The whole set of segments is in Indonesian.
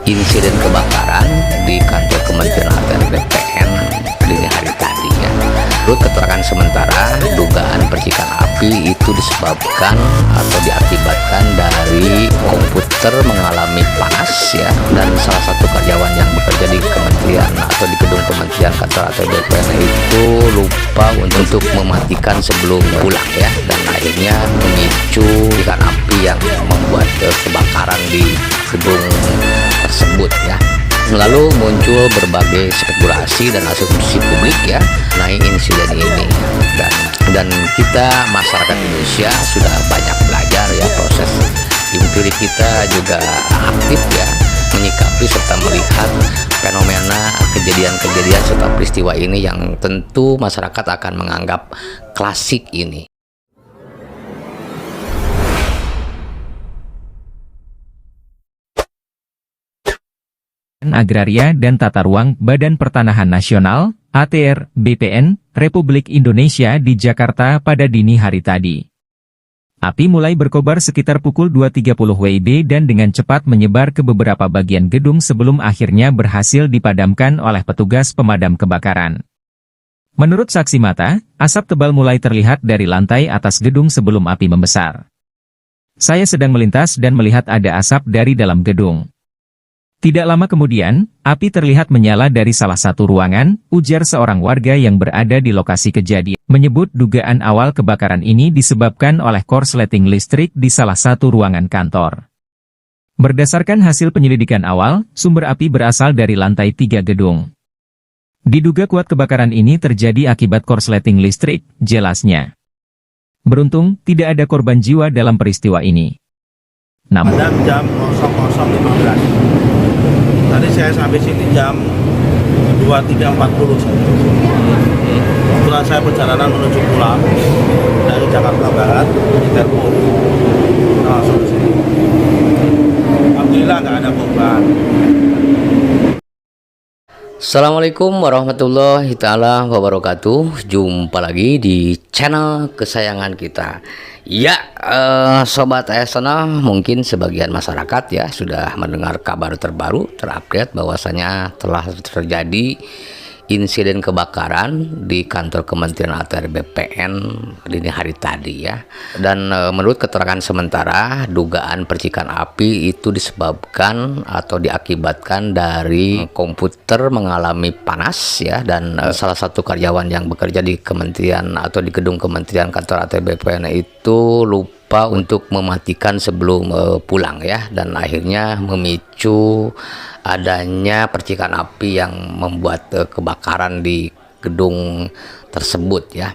insiden kebakaran di kantor Kementerian ATR BPN dini hari tadi ya. Menurut keterangan sementara, dugaan percikan api itu disebabkan atau diakibatkan dari komputer mengalami panas ya, dan salah satu karyawan yang bekerja di kementerian atau di gedung kementerian kantor ATR BPN itu lupa untuk mematikan sebelum pulang ya, dan akhirnya memicu percikan api yang membuat kebakaran di gedung tersebut ya. Lalu muncul berbagai spekulasi dan asumsi publik ya mengenai insiden ini, dan kita masyarakat Indonesia sudah banyak belajar ya, proses empirik kita juga aktif ya menyikapi serta melihat fenomena kejadian-kejadian serta peristiwa ini yang tentu masyarakat akan menganggap klasik ini. Agraria dan Tata Ruang Badan Pertanahan Nasional, ATR, BPN, Republik Indonesia di Jakarta pada dini hari tadi. Api mulai berkobar sekitar pukul 2.30 WIB dan dengan cepat menyebar ke beberapa bagian gedung sebelum akhirnya berhasil dipadamkan oleh petugas pemadam kebakaran. Menurut saksi mata, asap tebal mulai terlihat dari lantai atas gedung sebelum api membesar. Saya sedang melintas dan melihat ada asap dari dalam gedung. Tidak lama kemudian, api terlihat menyala dari salah satu ruangan, ujar seorang warga yang berada di lokasi kejadian. Menyebut dugaan awal kebakaran ini disebabkan oleh korsleting listrik di salah satu ruangan kantor. Berdasarkan hasil penyelidikan awal, sumber api berasal dari lantai 3 gedung. Diduga kuat kebakaran ini terjadi akibat korsleting listrik, jelasnya. Beruntung, tidak ada korban jiwa dalam peristiwa ini. Namun, jam 00.15. Tadi saya sampai sini jam 23.40. Setelah saya perjalanan menuju pulang dari Jakarta Barat di Telepon, langsung ke sini. Alhamdulillah nggak ada korban. Assalamualaikum warahmatullahi ta'ala wabarakatuh. Jumpa lagi di channel kesayangan kita. Ya, Sobat Asana, mungkin sebagian masyarakat ya sudah mendengar kabar terbaru terupdate bahwasanya telah terjadi insiden kebakaran di kantor Kementerian ATR BPN dini hari tadi ya. Dan menurut keterangan sementara, dugaan percikan api itu disebabkan atau diakibatkan dari komputer mengalami panas ya, dan salah satu karyawan yang bekerja di kementerian atau di gedung kementerian kantor ATR BPN itu lupa untuk mematikan sebelum pulang ya, dan akhirnya memicu adanya percikan api yang membuat kebakaran di gedung tersebut ya.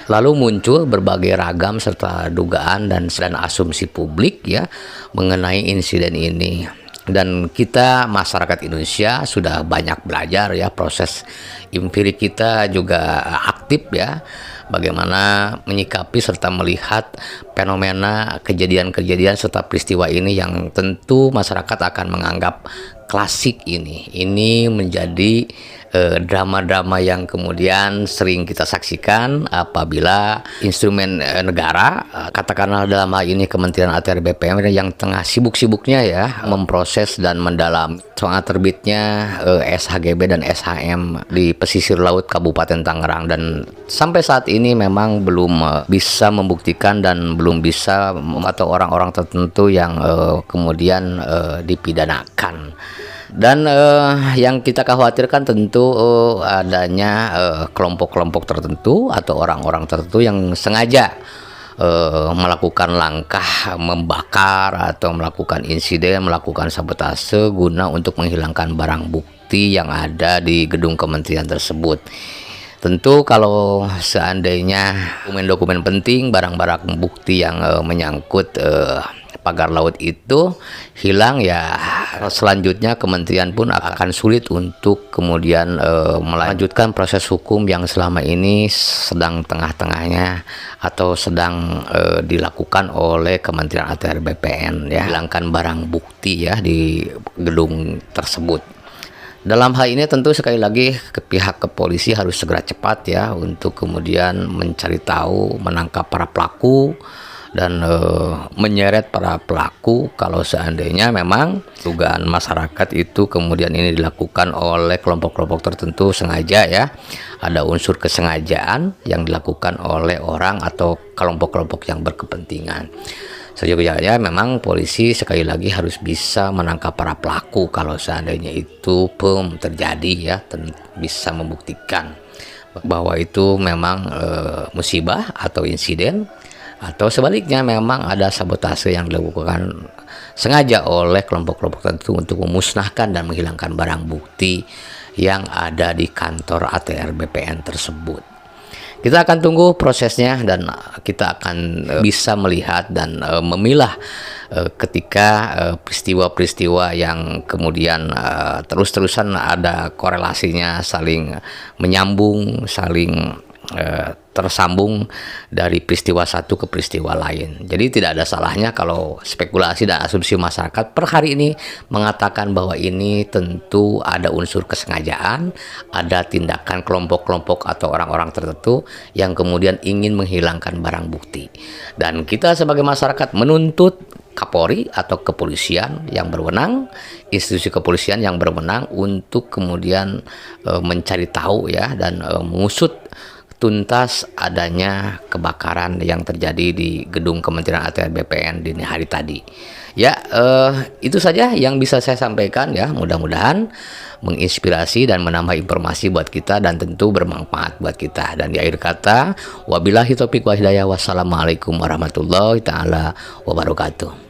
Lalu muncul berbagai ragam serta dugaan dan asumsi publik ya mengenai insiden ini, dan kita masyarakat Indonesia sudah banyak belajar ya, proses empirik kita juga aktif ya bagaimana menyikapi serta melihat fenomena kejadian-kejadian serta peristiwa ini yang tentu masyarakat akan menganggap klasik ini. Ini menjadi drama-drama yang kemudian sering kita saksikan apabila instrumen negara, katakanlah dalam hal ini Kementerian ATR BPN yang tengah sibuk-sibuknya ya memproses dan mendalam soal terbitnya SHGB dan SHM di pesisir laut Kabupaten Tangerang, dan sampai saat ini memang belum bisa membuktikan dan belum bisa atau orang-orang tertentu yang kemudian dipidanakan. Dan yang kita khawatirkan tentu adanya kelompok-kelompok tertentu atau orang-orang tertentu yang sengaja melakukan langkah membakar atau melakukan insiden, melakukan sabotase guna untuk menghilangkan barang bukti yang ada di gedung kementerian tersebut. Tentu kalau seandainya dokumen-dokumen penting, barang-barang bukti yang menyangkut pagar laut itu hilang ya, selanjutnya kementerian pun akan sulit untuk kemudian melanjutkan proses hukum yang selama ini sedang tengah-tengahnya atau sedang dilakukan oleh Kementerian ATR BPN ya, hilangkan barang bukti ya di gedung tersebut. Dalam hal ini tentu sekali lagi pihak kepolisi harus segera cepat ya untuk kemudian mencari tahu, menangkap para pelaku dan menyeret para pelaku kalau seandainya memang dugaan masyarakat itu kemudian ini dilakukan oleh kelompok-kelompok tertentu sengaja ya, ada unsur kesengajaan yang dilakukan oleh orang atau kelompok-kelompok yang berkepentingan. Sejujurnya memang polisi sekali lagi harus bisa menangkap para pelaku kalau seandainya itu terjadi ya, bisa membuktikan bahwa itu memang musibah atau insiden, atau sebaliknya memang ada sabotase yang dilakukan sengaja oleh kelompok-kelompok tertentu untuk memusnahkan dan menghilangkan barang bukti yang ada di kantor ATR BPN tersebut. Kita akan tunggu prosesnya dan kita akan bisa melihat dan memilah ketika peristiwa-peristiwa yang kemudian terus-terusan ada korelasinya, saling menyambung, saling tersambung dari peristiwa satu ke peristiwa lain. Jadi tidak ada salahnya kalau spekulasi dan asumsi masyarakat per hari ini mengatakan bahwa ini tentu ada unsur kesengajaan, ada tindakan kelompok-kelompok atau orang-orang tertentu yang kemudian ingin menghilangkan barang bukti. Dan kita sebagai masyarakat menuntut Kapolri atau kepolisian yang berwenang, institusi kepolisian yang berwenang untuk kemudian mencari tahu ya dan mengusut tuntas adanya kebakaran yang terjadi di gedung Kementerian ATR BPN dini hari tadi. Ya, itu saja yang bisa saya sampaikan ya. Mudah-mudahan menginspirasi dan menambah informasi buat kita dan tentu bermanfaat buat kita. Dan di akhir kata, wabillahi taufiq wa hidayah, wassalamualaikum warahmatullahi taala wabarakatuh.